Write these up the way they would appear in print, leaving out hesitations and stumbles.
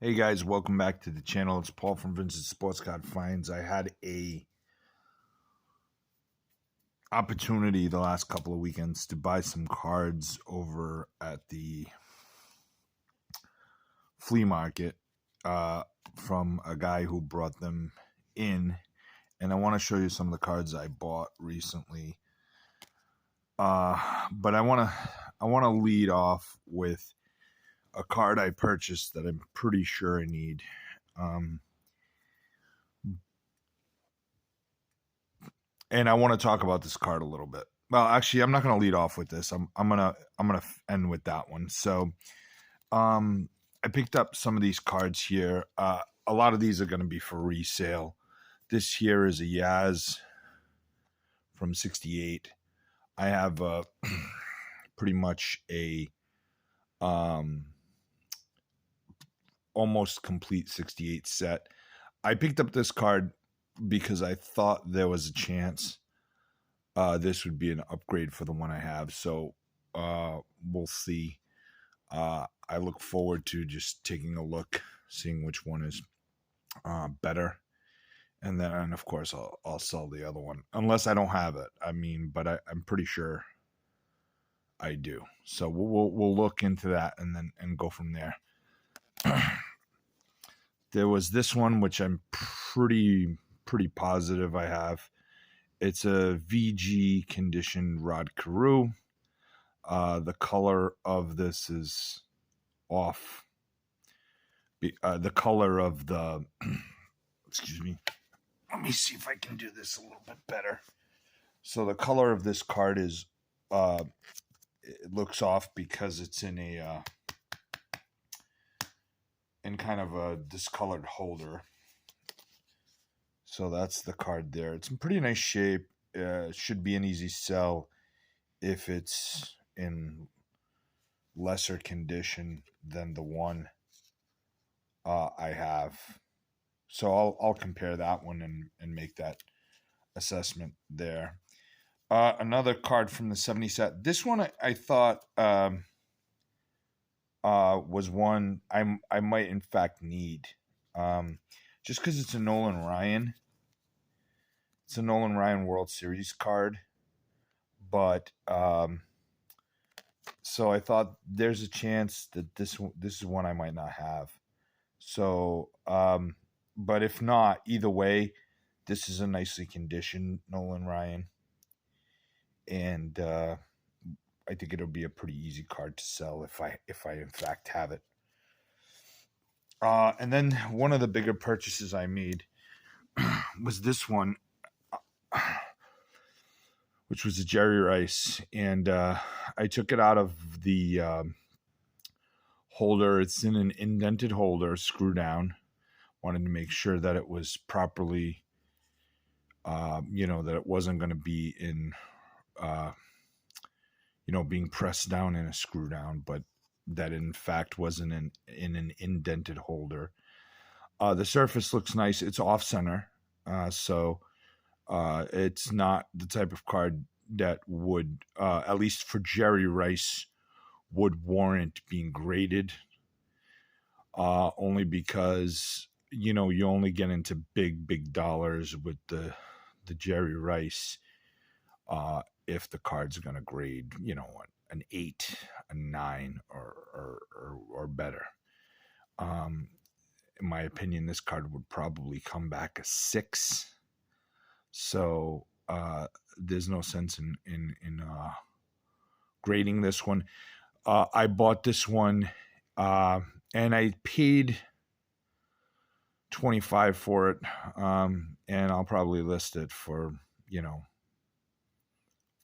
Hey guys, welcome back to the channel. It's Paul from Vincent Sports Card Finds. I had a opportunity the last couple of weekends to buy some cards over at the flea market from a guy who brought them in, and I want to show you some of the cards I bought recently. But I want to lead off with a card I purchased that I'm pretty sure I need. And I want to talk about this card a little bit. Well, actually, I'm not going to lead off with this. I'm gonna end with that one. So, I picked up some of these cards here. A lot of these are going to be for resale. This here is a Yaz from '68. I have pretty much a almost complete '68 set. I picked up this card because I thought there was a chance this would be an upgrade for the one I have. So we'll see. I look forward to just taking a look, seeing which one is better. And then, of course, I'll sell the other one. Unless I don't have it. I mean, but I'm pretty sure I do. So we'll look into that and go from there. There was this one, which I'm pretty positive I have. It's a VG conditioned Rod Carew. The color of this is off. The color of the, excuse me. Let me see if I can do this a little bit better. So the color of this card is, it looks off because it's in a, in kind of a discolored holder. So that's the card there. It's in pretty nice shape. Should be an easy sell if it's in lesser condition than the one I have. So I'll compare that one and make that assessment there. Another card from the 70 set. This one I thought was one I might in fact need. Just because it's a Nolan Ryan. It's a Nolan Ryan World Series card. But so I thought there's a chance that this is one I might not have. So but if not, either way, this is a nicely conditioned Nolan Ryan. And I think it'll be a pretty easy card to sell if I in fact have it. And then one of the bigger purchases I made was this one, which was a Jerry Rice, and I took it out of the holder. It's in an indented holder, screw down. Wanted to make sure that it was properly, that it wasn't going to be in, being pressed down in a screw down, but that in fact wasn't in an indented holder. The surface looks nice. It's off center, so it's not the type of card that would, at least for Jerry Rice, would warrant being graded. Only because you only get into big dollars with the Jerry Rice if the card's going to grade, an 8, a 9, or better. In my opinion, this card would probably come back a 6. So there's no sense in grading this one. I bought this one and I paid $25 for it, and I'll probably list it for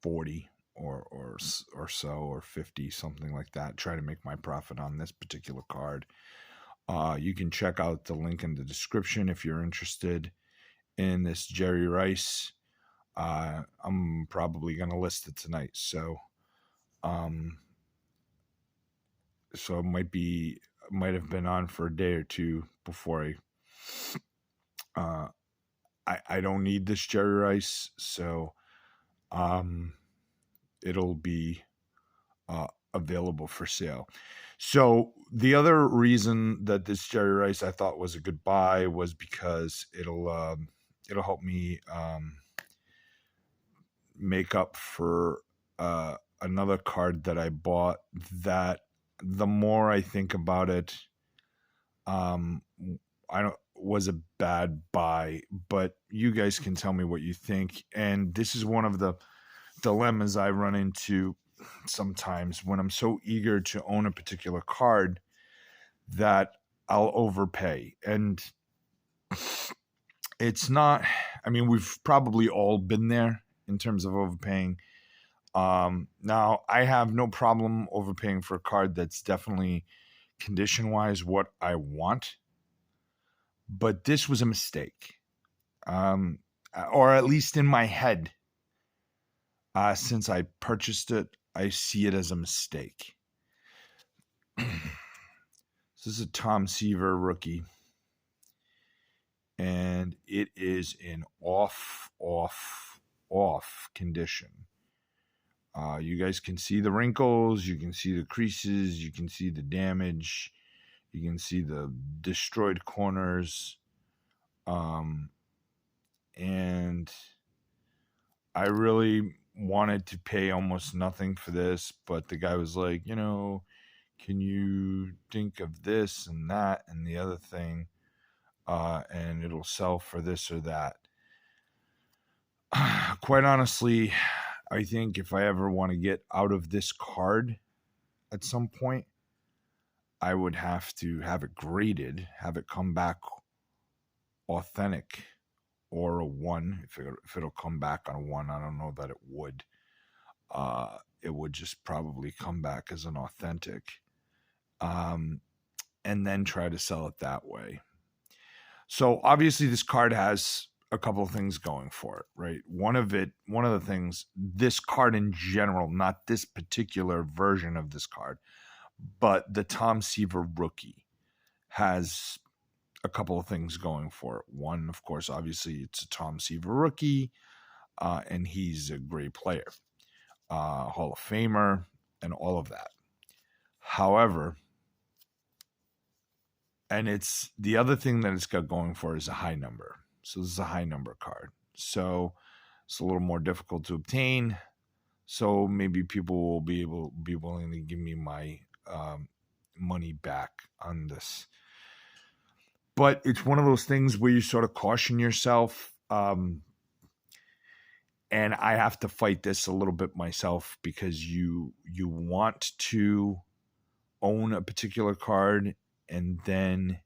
$40 or so, or $50, something like that. Try to make my profit on this particular card. You can check out the link in the description if you're interested in this Jerry Rice. I'm probably going to list it tonight, so so it might have been on for a day or two before I don't need this Jerry Rice, so it'll be available for sale. So the other reason that this Jerry Rice I thought was a good buy was because it'll help me make up for another card that I bought that the more I think about it, um, I don't was a bad buy, but you guys can tell me what you think. And this is one of the dilemmas I run into sometimes when I'm so eager to own a particular card that I'll overpay. And it's not, I mean, we've probably all been there in terms of overpaying. Now, I have no problem overpaying for a card that's definitely condition wise what I want, but this was a mistake. Or at least in my head, since I purchased it, I see it as a mistake. This is a Tom Seaver rookie, and it is in off condition. You guys can see the wrinkles, you can see the creases, you can see the damage, you can see the destroyed corners. And I really wanted to pay almost nothing for this, but the guy was like, can you think of this and that and the other thing, and it'll sell for this or that. Quite honestly, I think if I ever want to get out of this card at some point, I would have to have it graded, have it come back authentic or a 1. If it'll come back on a 1, I don't know that it would. It would just probably come back as an authentic, and then try to sell it that way. So obviously this card has a couple of things going for it, right? One of the things, this card in general, not this particular version of this card, but the Tom Seaver rookie has a couple of things going for it. One, of course, obviously it's a Tom Seaver rookie, and he's a great player, Hall of Famer, and all of that. However, and it's the other thing that it's got going for is a high number. So this is a high number card. So it's a little more difficult to obtain. So maybe people will be willing to give me my money back on this. But it's one of those things where you sort of caution yourself. And I have to fight this a little bit myself, because you want to own a particular card, and then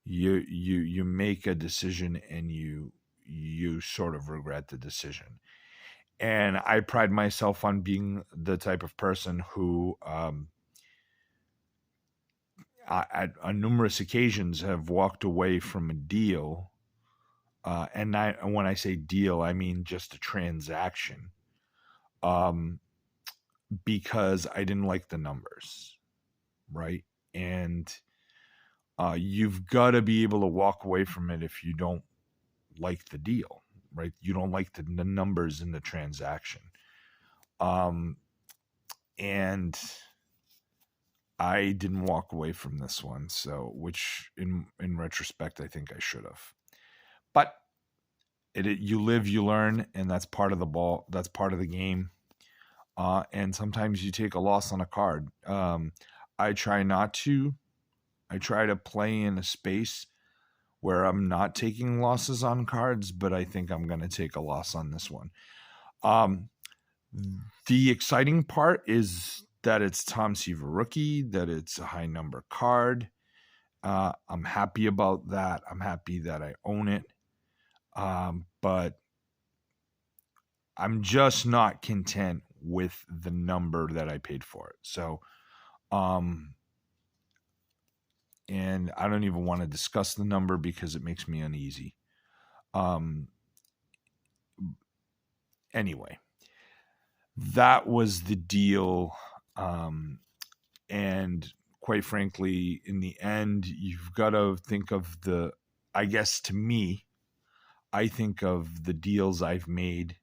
you make a decision and you sort of regret the decision. And I pride myself on being the type of person who on numerous occasions have walked away from a deal, and when I say deal, I mean just a transaction, because I didn't like the numbers, right? And you've got to be able to walk away from it if you don't like the deal, right? You don't like the numbers in the transaction. And I didn't walk away from this one, so which in retrospect I think I should have. But you live, you learn, and that's part of the ball. That's part of the game. And sometimes you take a loss on a card. I try not to. I try to play in a space where I'm not taking losses on cards, but I think I'm going to take a loss on this one. The exciting part is that it's Tom Seaver rookie, that it's a high number card. I'm happy about that. I'm happy that I own it. But I'm just not content with the number that I paid for it. So, and I don't even want to discuss the number because it makes me uneasy. Anyway, that was the deal. And quite frankly, in the end, you've got to think of I guess to me, I think of the deals I've made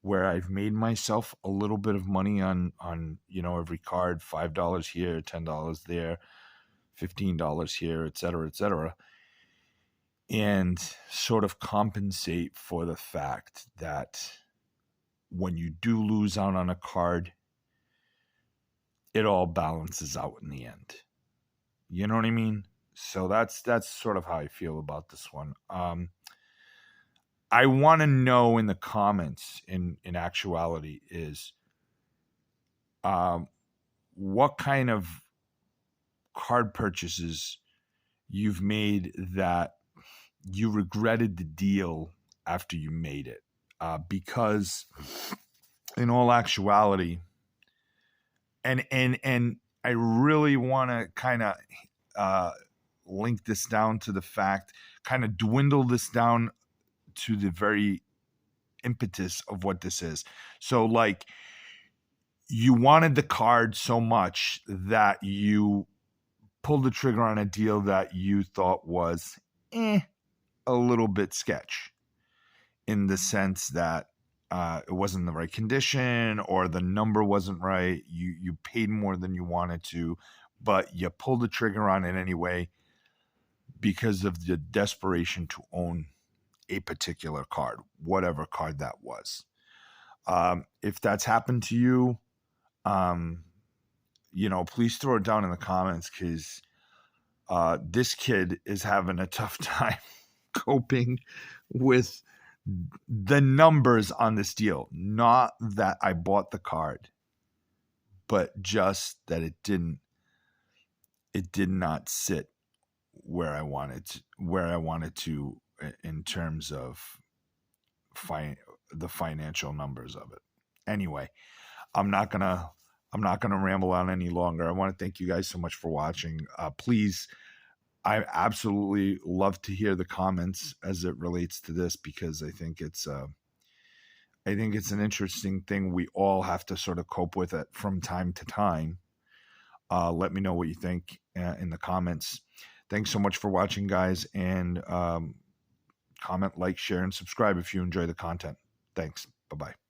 where I've made myself a little bit of money on every card, $5 here, $10 there, $15 here, et cetera, and sort of compensate for the fact that when you do lose out on a card, it all balances out in the end. You know what I mean? So that's sort of how I feel about this one. I want to know in the comments, in actuality, is what kind of card purchases you've made that you regretted the deal after you made it. Because in all actuality, and I really want to kind of link this down to the fact, kind of dwindle this down to the very impetus of what this is. So like, you wanted the card so much that you pulled the trigger on a deal that you thought was a little bit sketch, in the sense that it wasn't the right condition, or the number wasn't right. You paid more than you wanted to, but you pulled the trigger on it anyway because of the desperation to own a particular card, whatever card that was. If that's happened to you, please throw it down in the comments, because this kid is having a tough time coping with the numbers on this deal. Not that I bought the card, but just that it did not sit where I wanted to in terms of the financial numbers of it. Anyway, I'm not gonna ramble on any longer. I want to thank you guys so much for watching. Please, I absolutely love to hear the comments as it relates to this, because I think it's an interesting thing we all have to sort of cope with it from time to time. Let me know what you think in the comments. Thanks so much for watching, guys, and comment, like, share, and subscribe if you enjoy the content. Thanks. Bye-bye.